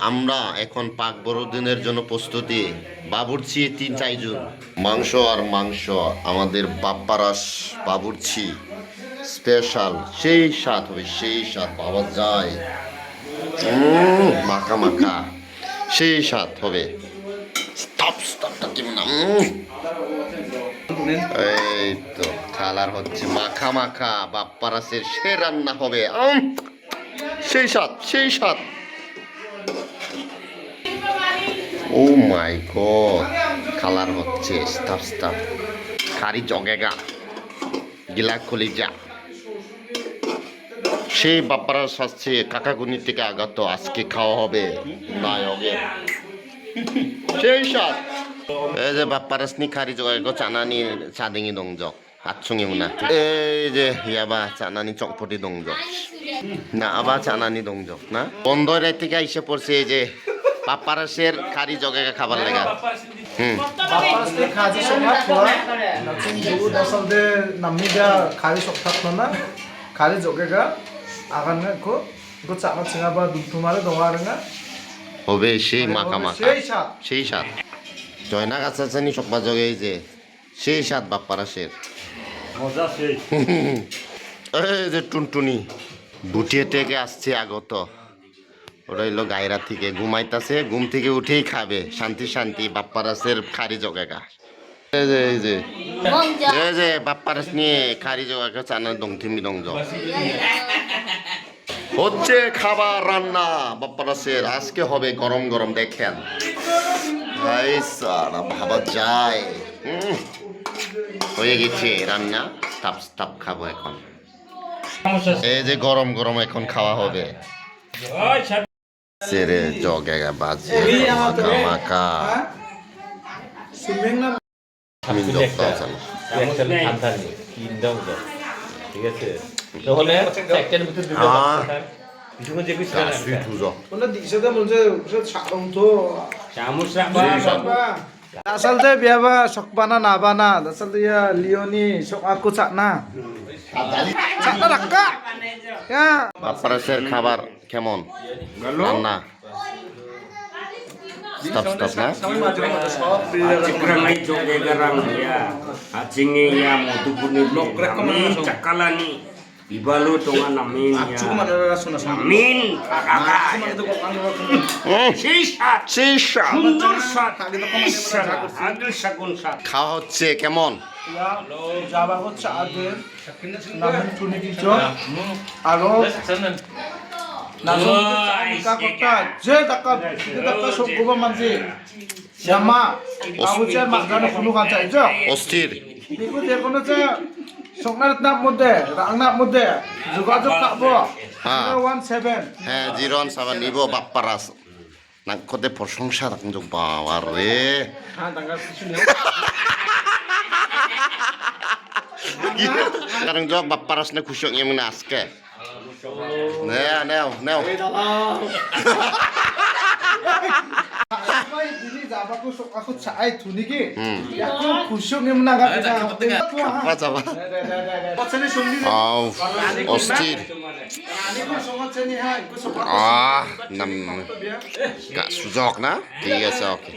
আমরা এখন পাক বড়দিনের জন্য প্রস্তুতি বাবুর্চি ৩-৪ জন মাংস আর মাংস আমাদের বাপ্পারাস বাবুর্চি স্পেশাল সেই স্বাদ হবে সেই স্বাদ পাওয়া যায় মাখা মাখা সেই স্বাদ হবে এই তো কালার হচ্ছে মাখা মাখা বাপ্পারাসের সে রান্না হবে সেই স্বাদ সেই স্বাদ ও মাই গড কালার হচ্ছে স্টাফ স্টাফ কারি জগেগা গিলা কলিজা সেই বাপ্পারাস আসছে কাকাগুনি থেকে আগত আজকে খাওয়া হবে নায়কে সেই স্বাদ এই যে বাপ্পারাসনি কারি জগেগা চানানি চাদিঙি দংজক আতসুঙি মুনা এই যে ইয়াবা চানানি চকপটি দংজক না আবার চানানি দংজক না বন্ধের থেকে আইসে পড়ছে এই যে বাপ্পারাসের কারি জগেগা খাবার লাগা বাপ্পারাসनि खाजि संना थोड़ा नाचिं जु दासालदे नामिदा खारि सकथाखना खारि जगेगा आगानना को चामा चिङाबा दुमथुमारे दङ आरोना হবে সেই মাখা মাখা সেই স্বাদ সেই স্বাদ জয়না গাছাচানি সকবা জগে যে সেই স্বাদ বাপ্পারাসের মজা সেই এই যে টুনটুনি বুটিয়ে থেকে আসছে আগত ওরা হইলো গায়রা থেকে ঘুমাইতাছে ঘুম থেকে উঠেই খাবে শান্তি শান্তি বাপ্পারাসের খারি জগেগা এই যে বাপ্পারাস নিয়ে খারি জগেগা চানা দংথিমি দংজ হচ্ছে খাবার রান্না বাপ্পারাসের আজকে হবে গরম গরম দেখেন ভাই সারা ভাবা যায় হয়ে গেছে রান্না স্টাপ স্টাপ খাবো এখন এই যে গরম গরম এখন খাওয়া হবে সেরে জগেগা বাজে মাখা মাখা সুমিংনা আমি জগতাও জানো একসাথে খানতানি কিনদাও তো ঠিক আছে তাহলে একটার ভিতর দুটো খানতান কিছু যে কিছু না সুই তুজো ওনা দিশাতে মনছে সাদংথ চামচ রাখবা दासालदे बियाबा सकबाना नाबाना दासालदे या लियोनि sok aku cakna cakna rakka ya বাপ্পারাসের খাবার কেমন রান্না স্টাপ স্টাপ না Cikrangay joge garang ya, acingi ya motupuni nami cakalani, ibalo tonga namin ya. Namin kakak. Sisat, সেই sundur sat, isara, agil sakun sat. খাওয়া হচ্ছে কেমন जाबा को चादर नाम तुनि किचो आरो नाका कोटा जे दक्का सकबा मानसि जामा आबुचे मागानो खुनु काचा इजो অস্থির बेखौ जेखौनो जे सकनार नाम मध्य रांनाम मध्य যোগাযোগ কাবো 017 হ্যাঁ জিরন সাবা নিব বাপ্পারাস নাকতে প্রশংসা রাখજો বাবা রে কারণ জব বাপ্পারাস না খুশি এমন আজকে নেও ini jabaku aku cai thuniki aku kusuk ni menaga apa যাবা পছনে শুনলি আও অস্থির আমি সমাজে হ্যাঁ নাম সুযোগ না ঠিক আছে ওকে